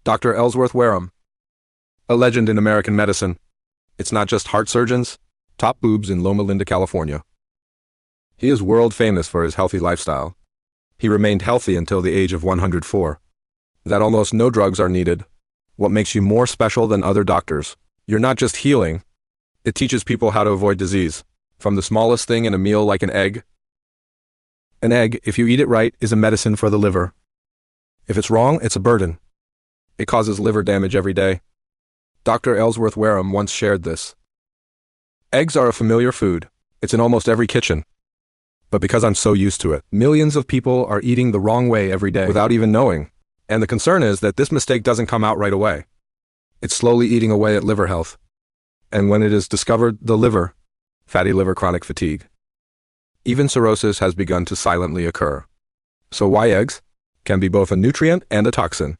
Dr. Ellsworth Wareham, a legend in American medicine. It's not just heart surgeons, top boobs in Loma Linda, California. He is world famous for his healthy lifestyle. He remained healthy until the age of 104. That almost no drugs are needed. What makes you more special than other doctors? You're not just healing. It teaches people how to avoid disease. From the smallest thing in a meal like an egg. An egg, if you eat it right, is a medicine for the liver. If it's wrong, it's a burden. It causes liver damage every day. Dr. Ellsworth Wareham once shared this. Eggs are a familiar food. It's in almost every kitchen. But because I'm so used to it, millions of people are eating the wrong way every day without even knowing. And the concern is that this mistake doesn't come out right away. It's slowly eating away at liver health. And when it is discovered, the liver, fatty liver chronic fatigue. Even cirrhosis has begun to silently occur. So why eggs? Can be both a nutrient and a toxin.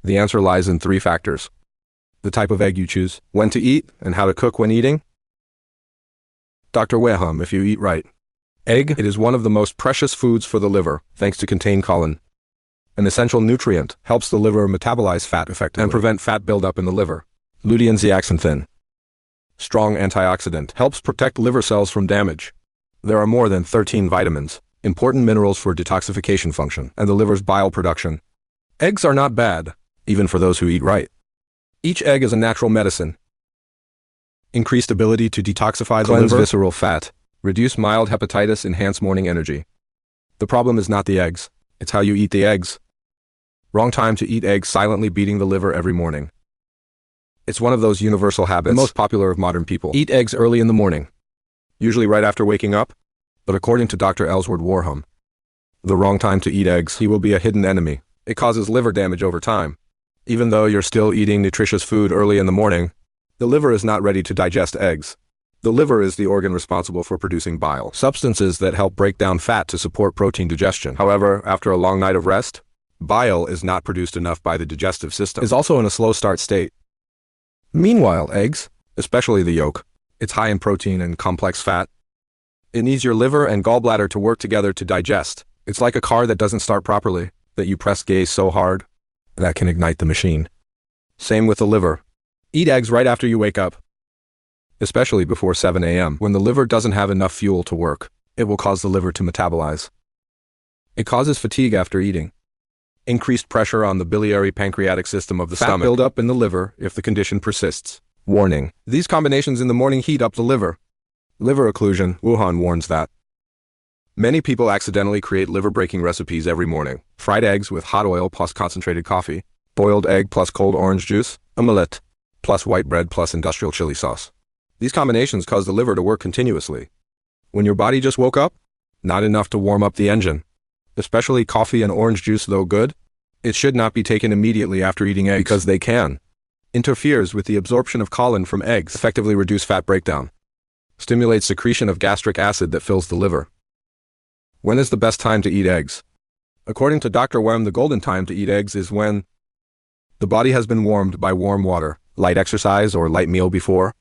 The answer lies in 3 factors. The type of egg you choose, when to eat, and how to cook when eating. Dr. Wareham, if you eat right. Egg, it is one of the most precious foods for the liver, thanks to contain choline. An essential nutrient, helps the liver metabolize fat effectively and prevent fat buildup in the liver. Lutein zeaxanthin. Strong antioxidant, helps protect liver cells from damage. There are more than 13 vitamins, important minerals for detoxification function, and the liver's bile production. Eggs are not bad, even for those who eat right. Each egg is a natural medicine. Increased ability to detoxify the liver, cleanse visceral fat, reduce mild hepatitis, enhance morning energy. The problem is not the eggs, it's how you eat the eggs. Wrong time to eat eggs, silently beating the liver every morning. It's one of those universal habits, the most popular of modern people. Eat eggs early in the morning, usually right after waking up. But according to Dr. Ellsworth Wareham, the wrong time to eat eggs, he will be a hidden enemy. It causes liver damage over time. Even though you're still eating nutritious food early in the morning, the liver is not ready to digest eggs. The liver is the organ responsible for producing bile, substances that help break down fat to support protein digestion. However, after a long night of rest, bile is not produced enough by the digestive system. It's also in a slow start state. Meanwhile, eggs, especially the yolk, it's high in protein and complex fat. It needs your liver and gallbladder to work together to digest. It's like a car that doesn't start properly, that you press gas so hard, that can ignite the machine. Same with the liver. Eat eggs right after you wake up, especially before 7 a.m. When the liver doesn't have enough fuel to work, it will cause the liver to metabolize. It causes fatigue after eating. Increased pressure on the biliary pancreatic system of the stomach. Fat buildup in the liver if the condition persists. Warning: these combinations in the morning heat up the liver. Liver occlusion, Wuhan warns that. Many people accidentally create liver-breaking recipes every morning. Fried eggs with hot oil plus concentrated coffee, boiled egg plus cold orange juice, omelette, plus white bread plus industrial chili sauce. These combinations cause the liver to work continuously. When your body just woke up, not enough to warm up the engine. Especially coffee and orange juice, though good, it should not be taken immediately after eating eggs because they can. Interferes with the absorption of choline from eggs, effectively reduce fat breakdown. Stimulates secretion of gastric acid that fills the liver. When is the best time to eat eggs? According to Dr. Wareham, the golden time to eat eggs is when the body has been warmed by warm water, light exercise or light meal before,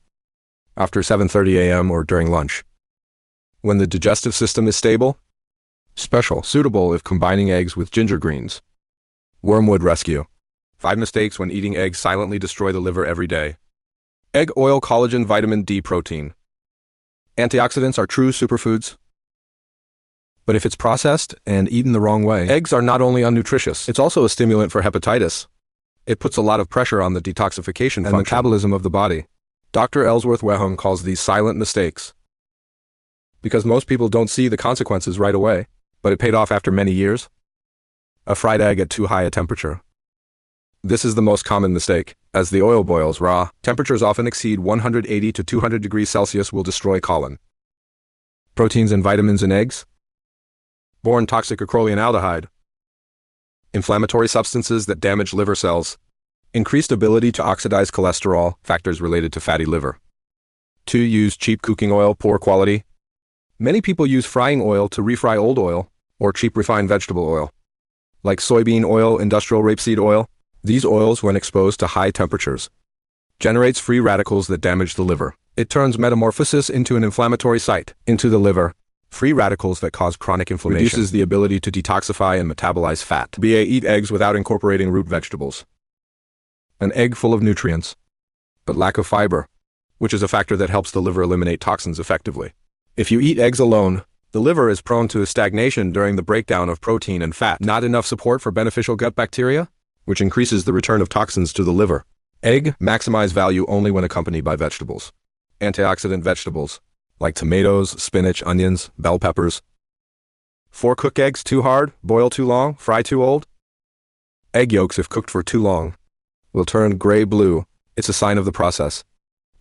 after 7:30 a.m. or during lunch. When the digestive system is stable, suitable if combining eggs with ginger greens. Wormwood rescue. 5 mistakes when eating eggs silently destroy the liver every day. Egg oil, collagen, vitamin D, protein. Antioxidants are true superfoods. But if it's processed and eaten the wrong way, eggs are not only unnutritious, it's also a stimulant for hepatitis. It puts a lot of pressure on the detoxification and metabolism of the body. Dr. Ellsworth Wareham calls these silent mistakes. Because most people don't see the consequences right away, but it paid off after many years. A fried egg at too high a temperature. This is the most common mistake. As the oil boils raw, temperatures often exceed 180 to 200 degrees Celsius will destroy choline. Proteins and vitamins in eggs. Born toxic acroleonaldehyde. Inflammatory substances that damage liver cells. Increased ability to oxidize cholesterol, factors related to fatty liver. 2. Use cheap cooking oil, poor quality. Many people use frying oil to refry old oil, or cheap refined vegetable oil. Like soybean oil, industrial rapeseed oil. These oils, when exposed to high temperatures, generates free radicals that damage the liver. It turns metamorphosis into an inflammatory site, into the liver. Free radicals that cause chronic inflammation. Reduces the ability to detoxify and metabolize fat. BA. Eat eggs without incorporating root vegetables. An egg full of nutrients, but lack of fiber, which is a factor that helps the liver eliminate toxins effectively. If you eat eggs alone, the liver is prone to stagnation during the breakdown of protein and fat. Not enough support for beneficial gut bacteria, which increases the return of toxins to the liver. Egg maximize value only when accompanied by vegetables. Antioxidant vegetables, like tomatoes, spinach, onions, bell peppers. 4 cook eggs too hard, boil too long, fry too old. Egg yolks, if cooked for too long, will turn gray-blue. It's a sign of the process.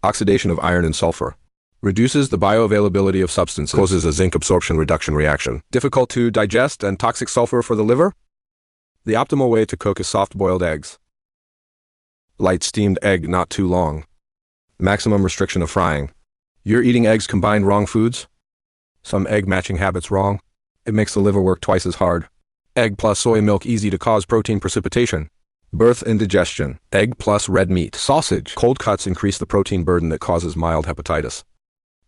Oxidation of iron and sulfur reduces the bioavailability of substances, causes a zinc absorption reduction reaction. Difficult to digest and toxic sulfur for the liver? The optimal way to cook is soft-boiled eggs. Light steamed egg, not too long. Maximum restriction of frying. You're eating eggs combined wrong foods? Some egg matching habits wrong? It makes the liver work twice as hard. Egg plus soy milk easy to cause protein precipitation. Birth indigestion. Egg plus red meat. Sausage. Cold cuts increase the protein burden that causes mild hepatitis.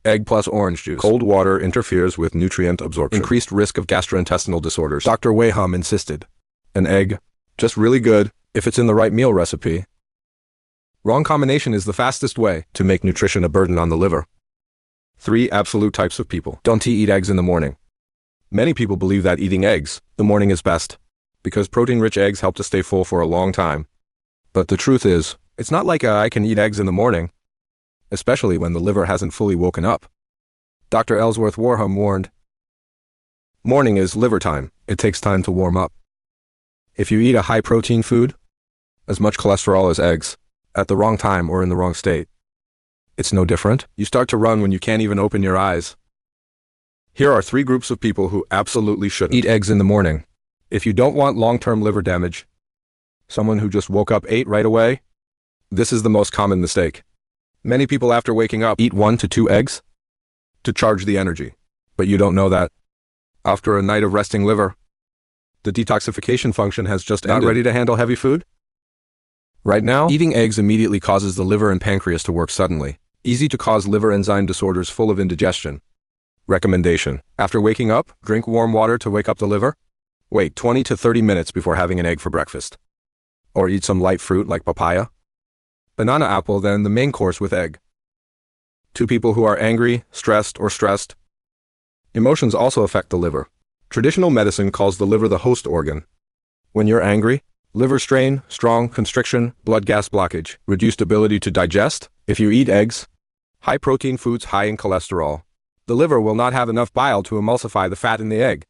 Egg plus orange juice. Cold water interferes with nutrient absorption. Increased risk of gastrointestinal disorders. Dr. Wareham insisted. An egg, just really good, if it's in the right meal recipe. Wrong combination is the fastest way to make nutrition a burden on the liver. 3 absolute types of people. Don't eat eggs in the morning. Many people believe that eating eggs the morning is best, because protein-rich eggs help to stay full for a long time. But the truth is, it's not like I can eat eggs in the morning, especially when the liver hasn't fully woken up. Dr. Ellsworth Wareham warned, morning is liver time. It takes time to warm up. If you eat a high-protein food, as much cholesterol as eggs, at the wrong time or in the wrong state, it's no different. You start to run when you can't even open your eyes. Here are 3 groups of people who absolutely shouldn't eat eggs in the morning. If you don't want long-term liver damage, someone who just woke up, ate right away, this is the most common mistake. Many people after waking up eat 1 to 2 eggs to charge the energy, but you don't know that. After a night of resting liver, the detoxification function has just ended. Not ready to handle heavy food? Right now, eating eggs immediately causes the liver and pancreas to work suddenly. Easy to cause liver enzyme disorders full of indigestion. Recommendation: after waking up, drink warm water to wake up the liver. Wait 20 to 30 minutes before having an egg for breakfast. Or eat some light fruit like papaya, banana, apple, then the main course with egg. To people who are angry, stressed, or stressed, emotions also affect the liver. Traditional medicine calls the liver the host organ. When you're angry, liver strain, strong constriction, blood gas blockage, reduced ability to digest. If you eat eggs, high-protein foods high in cholesterol, the liver will not have enough bile to emulsify the fat in the egg.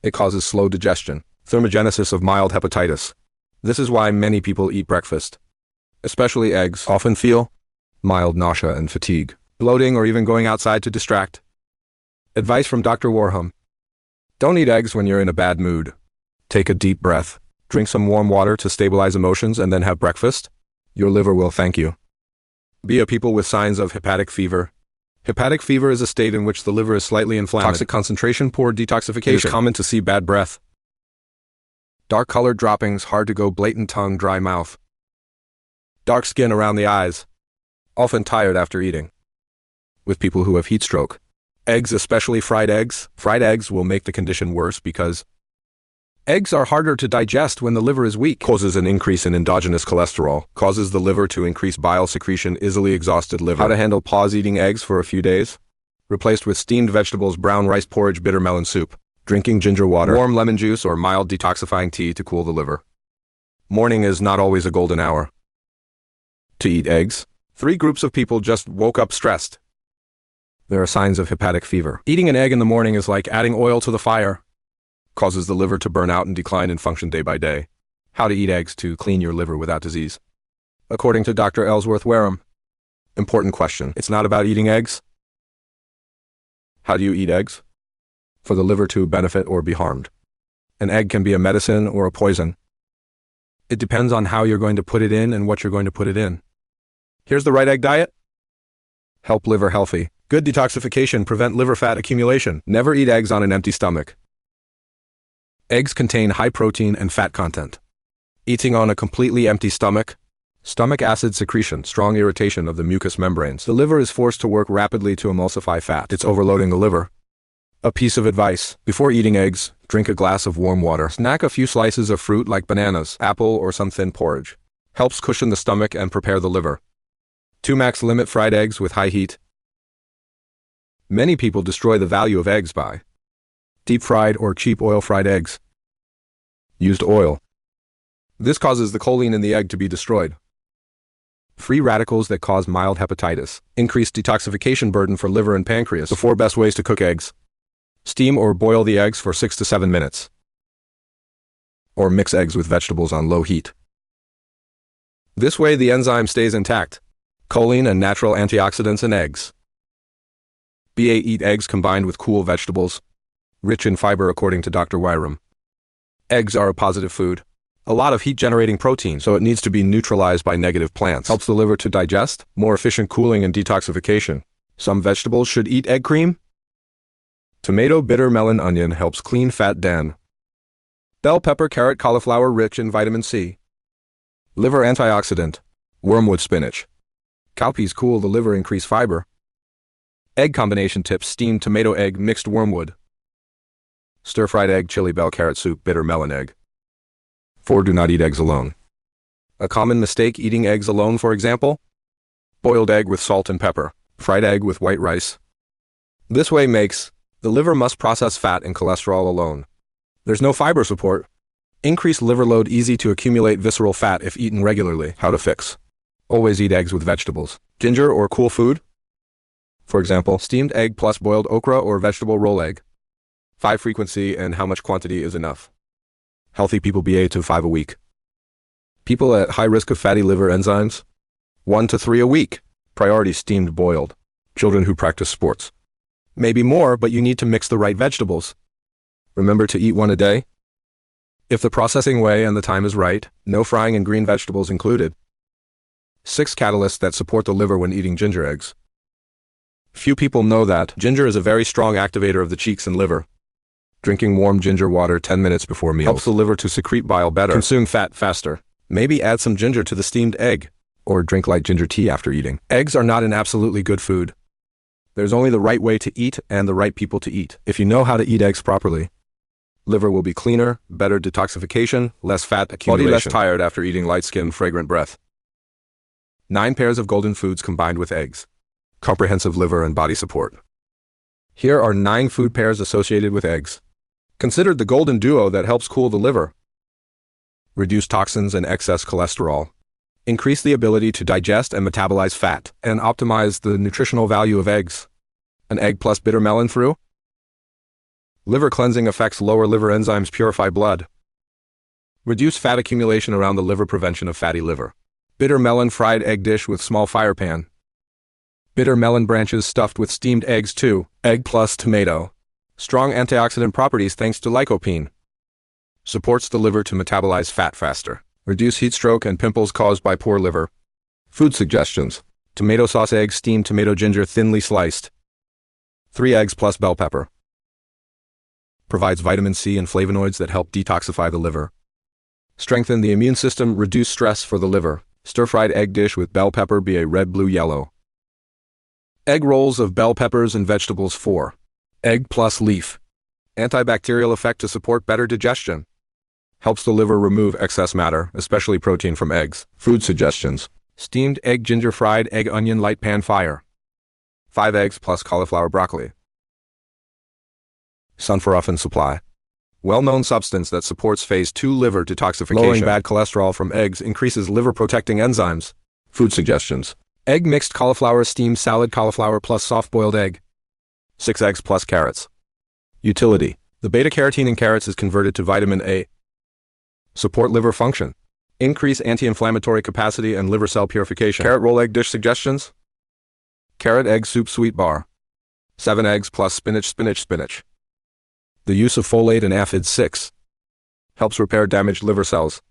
It causes slow digestion, thermogenesis of mild hepatitis. This is why many people eat breakfast, especially eggs, often feel mild nausea and fatigue, bloating, or even going outside to distract. Advice from Dr. Wareham: don't eat eggs when you're in a bad mood. Take a deep breath, drink some warm water to stabilize emotions, and then have breakfast. Your liver will thank you. Be a people with signs of hepatic fever. Hepatic fever is a state in which the liver is slightly inflamed. Toxic concentration, poor detoxification. It is common to see bad breath, dark-colored droppings, hard to go, blatant tongue, dry mouth, dark skin around the eyes, often tired after eating. With people who have heat stroke, eggs, especially fried eggs will make the condition worse because eggs are harder to digest when the liver is weak. Causes an increase in endogenous cholesterol, causes the liver to increase bile secretion, easily exhausted liver. How to handle: pause eating eggs for a few days. Replaced with steamed vegetables, brown rice porridge, bitter melon soup. Drinking ginger water, warm lemon juice, or mild detoxifying tea to cool the liver. Morning is not always a golden hour to eat eggs. 3 groups of people just woke up stressed. There are signs of hepatic fever. Eating an egg in the morning is like adding oil to the fire. Causes the liver to burn out and decline in function day by day. How to eat eggs to clean your liver without disease. According to Dr. Ellsworth Wareham. Important question. It's not about eating eggs. How do you eat eggs? For the liver to benefit or be harmed. An egg can be a medicine or a poison. It depends on how you're going to put it in and what you're going to put it in. Here's the right egg diet. Help liver healthy. Good detoxification, prevent liver fat accumulation. Never eat eggs on an empty stomach. Eggs contain high protein and fat content. Eating on a completely empty stomach, stomach acid secretion, strong irritation of the mucous membranes. The liver is forced to work rapidly to emulsify fat. It's overloading the liver. A piece of advice: before eating eggs, drink a glass of warm water. Snack a few slices of fruit like bananas, apple, or some thin porridge. Helps cushion the stomach and prepare the liver. 2 max limit fried eggs with high heat. Many people destroy the value of eggs by deep fried or cheap oil fried eggs. Used oil. This causes the choline in the egg to be destroyed. Free radicals that cause mild hepatitis. Increased detoxification burden for liver and pancreas. The 4 best ways to cook eggs. Steam or boil the eggs for 6 to 7 minutes. Or mix eggs with vegetables on low heat. This way the enzyme stays intact. Choline and natural antioxidants in eggs. BA eat eggs combined with cool vegetables. Rich in fiber according to Dr. Wareham. Eggs are a positive food. A lot of heat-generating protein, so it needs to be neutralized by negative plants. Helps the liver to digest, more efficient cooling and detoxification. Some vegetables should eat egg cream. Tomato, bitter melon, onion helps clean fat den. Bell pepper, carrot, cauliflower rich in vitamin C. Liver antioxidant. Wormwood spinach. Cowpeas cool the liver, increase fiber. Egg combination tips: steamed tomato egg, mixed wormwood. Stir-fried egg, chili, bell carrot soup, bitter melon egg. 4. Do not eat eggs alone. A common mistake: eating eggs alone, for example. Boiled egg with salt and pepper. Fried egg with white rice. This way makes the liver must process fat and cholesterol alone. There's no fiber support. Increased liver load, easy to accumulate visceral fat if eaten regularly. How to fix? Always eat eggs with vegetables. Ginger or cool food. For example, steamed egg plus boiled okra or vegetable roll egg. 5. Frequency and how much quantity is enough. Healthy people BA to 5 a week. People at high risk of fatty liver enzymes, 1 to 3 a week. Priority: steamed, boiled. Children who practice sports. Maybe more, but you need to mix the right vegetables. Remember to eat 1 a day. If the processing way and the time is right, no frying and green vegetables included. 6 catalysts that support the liver when eating ginger eggs. Few people know that ginger is a very strong activator of the cheeks and liver. Drinking warm ginger water 10 minutes before meals helps the liver to secrete bile better, consume fat faster. Maybe add some ginger to the steamed egg, or drink light ginger tea after eating. Eggs are not an absolutely good food. There's only the right way to eat and the right people to eat. If you know how to eat eggs properly, liver will be cleaner, better detoxification, less fat accumulation. Body less tired after eating light-skinned, fragrant breath. 9 pairs of golden foods combined with eggs. Comprehensive liver and body support. Here are 9 food pairs associated with eggs. Considered the golden duo that helps cool the liver. Reduce toxins and excess cholesterol. Increase the ability to digest and metabolize fat, and optimize the nutritional value of eggs. An egg plus bitter melon through. Liver cleansing effects: lower liver enzymes, purify blood. Reduce fat accumulation around the liver, prevention of fatty liver. Bitter melon fried egg dish with small fire pan. Bitter melon branches stuffed with steamed eggs 2, egg plus tomato. Strong antioxidant properties thanks to lycopene. Supports the liver to metabolize fat faster. Reduce heat stroke and pimples caused by poor liver. Food suggestions: tomato sauce egg, steamed tomato, ginger thinly sliced. 3 eggs plus bell pepper. Provides vitamin C and flavonoids that help detoxify the liver. Strengthen the immune system, reduce stress for the liver. Stir-fried egg dish with bell pepper, be a red, blue, yellow. Egg rolls of bell peppers and vegetables 4. Egg plus leaf. Antibacterial effect to support better digestion. Helps the liver remove excess matter, especially protein from eggs. Food suggestions: steamed egg, ginger, fried egg, onion, light pan fire. 5 eggs plus cauliflower, broccoli. Sulforaphane supply. Well-known substance that supports phase 2 liver detoxification. Lowering bad cholesterol from eggs increases liver-protecting enzymes. Food suggestions: egg mixed cauliflower, steamed salad, cauliflower plus soft-boiled egg. 6 eggs plus carrots. Utility: the beta-carotene in carrots is converted to vitamin A. Support liver function. Increase anti-inflammatory capacity and liver cell purification. Carrot roll egg dish suggestions: carrot egg soup, sweet bar. 7 eggs plus spinach. The use of folate and aphid 6. Helps repair damaged liver cells.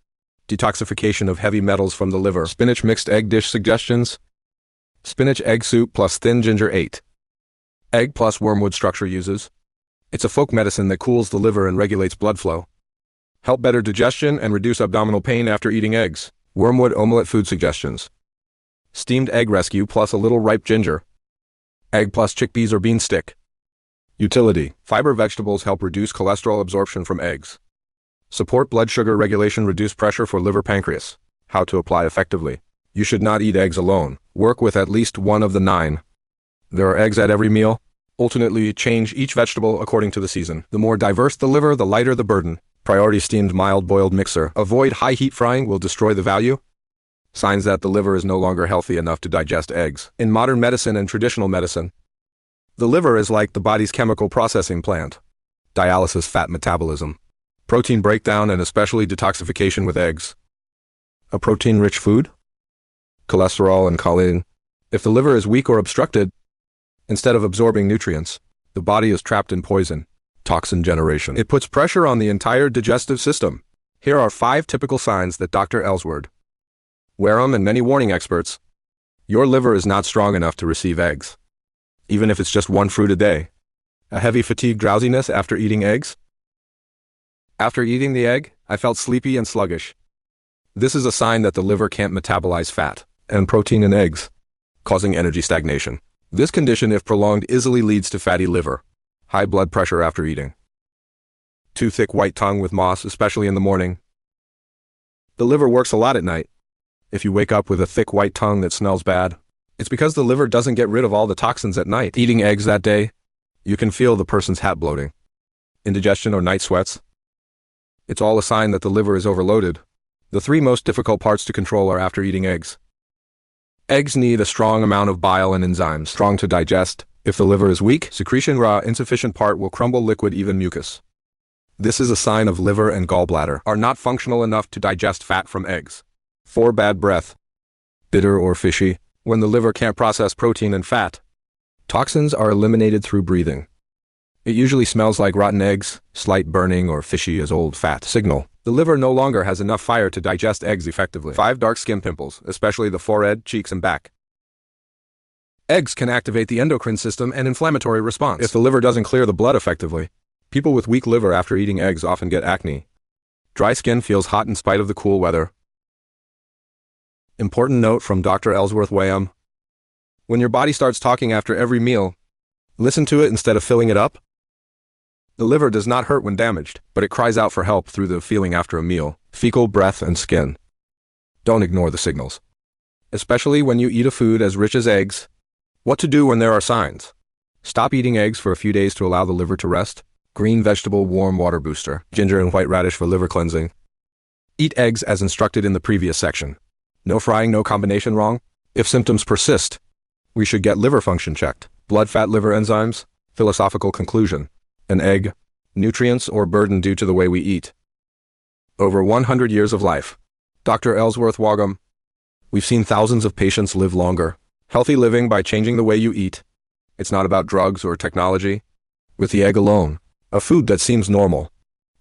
Detoxification of heavy metals from the liver. Spinach mixed egg dish suggestions: spinach egg soup plus thin ginger 8. Egg plus wormwood structure uses. It's a folk medicine that cools the liver and regulates blood flow. Help better digestion and reduce abdominal pain after eating eggs. Wormwood omelette food suggestions: steamed egg rescue plus a little ripe ginger. Egg plus chickpeas or bean stick. Utility: fiber vegetables help reduce cholesterol absorption from eggs. Support blood sugar regulation, reduce pressure for liver, pancreas. How to apply effectively. You should not eat eggs alone. Work with at least one of the 9. There are eggs at every meal. Alternately change each vegetable according to the season. The more diverse the liver, the lighter the burden. Priority steamed mild boiled mixer. Avoid high heat frying will destroy the value. Signs that the liver is no longer healthy enough to digest eggs. In modern medicine and traditional medicine, the liver is like the body's chemical processing plant. Dialysis, fat metabolism, protein breakdown, and especially detoxification with eggs. A protein-rich food? Cholesterol and choline. If the liver is weak or obstructed, instead of absorbing nutrients, the body is trapped in poison. Toxin generation. It puts pressure on the entire digestive system. Here are 5 typical signs that Dr. Ellsworth Wareham and many warning experts. Your liver is not strong enough to receive eggs, even if it's just 1 fruit a day. A heavy fatigue, drowsiness after eating eggs. After eating the egg, I felt sleepy and sluggish. This is a sign that the liver can't metabolize fat and protein in eggs, causing energy stagnation. This condition, if prolonged, easily leads to fatty liver. High blood pressure after eating. Too thick white tongue with moss, especially in the morning. The liver works a lot at night. If you wake up with a thick white tongue that smells bad, it's because the liver doesn't get rid of all the toxins at night. Eating eggs that day, you can feel the person's hat bloating. Indigestion or night sweats. It's all a sign that the liver is overloaded. The 3 most difficult parts to control are after eating eggs. Eggs need a strong amount of bile and enzymes, strong to digest. If the liver is weak, secretion raw, insufficient part will crumble liquid, even mucus. This is a sign of liver and gallbladder are not functional enough to digest fat from eggs. 4 bad breath. Bitter or fishy. When the liver can't process protein and fat, toxins are eliminated through breathing. It usually smells like rotten eggs, slight burning, or fishy as old fat. Signal. The liver no longer has enough fire to digest eggs effectively. 5 dark skin pimples, especially the forehead, cheeks, and back. Eggs can activate the endocrine system and inflammatory response. If the liver doesn't clear the blood effectively, people with weak liver after eating eggs often get acne. Dry skin, feels hot in spite of the cool weather. Important note from Dr. Ellsworth Wareham. When your body starts talking after every meal, listen to it instead of filling it up. The liver does not hurt when damaged, but it cries out for help through the feeling after a meal, fecal, breath, and skin. Don't ignore the signals, especially when you eat a food as rich as eggs. What to do when there are signs? Stop eating eggs for a few days to allow the liver to rest. Green vegetable warm water booster, ginger and white radish for liver cleansing. Eat eggs as instructed in the previous section. No frying, no combination wrong. If symptoms persist, we should get liver function checked. Blood, fat, liver enzymes. Philosophical conclusion. An egg, nutrients or burden due to the way we eat. Over 100 years of life. Dr. Ellsworth Wareham. We've seen thousands of patients live longer. Healthy living by changing the way you eat. It's not about drugs or technology. With the egg alone, a food that seems normal,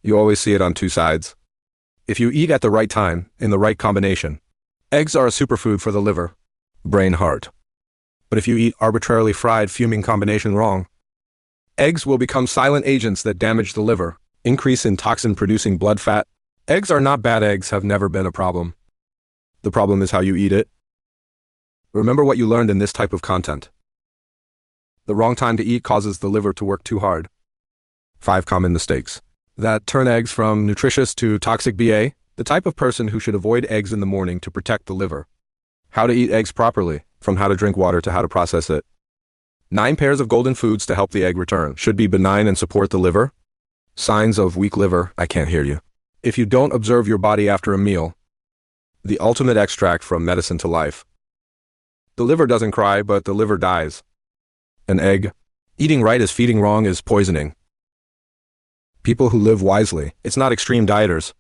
you always see it on 2 sides. If you eat at the right time, in the right combination, eggs are a superfood for the liver, brain, heart. But if you eat arbitrarily fried, fuming combination wrong, eggs will become silent agents that damage the liver. Increase in toxin-producing blood fat. Eggs are not bad. Eggs have never been a problem. The problem is how you eat it. Remember what you learned in this type of content. The wrong time to eat causes the liver to work too hard. 5 common mistakes that turn eggs from nutritious to toxic. The type of person who should avoid eggs in the morning to protect the liver. How to eat eggs properly, from how to drink water to how to process it. 9 pairs of golden foods to help the egg return. Should be benign and support the liver. Signs of weak liver. I can't hear you. If you don't observe your body after a meal. The ultimate extract from medicine to life. The liver doesn't cry, but the liver dies. An egg. Eating right is feeding wrong is poisoning. People who live wisely. It's not extreme dieters.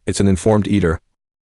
It's an informed eater.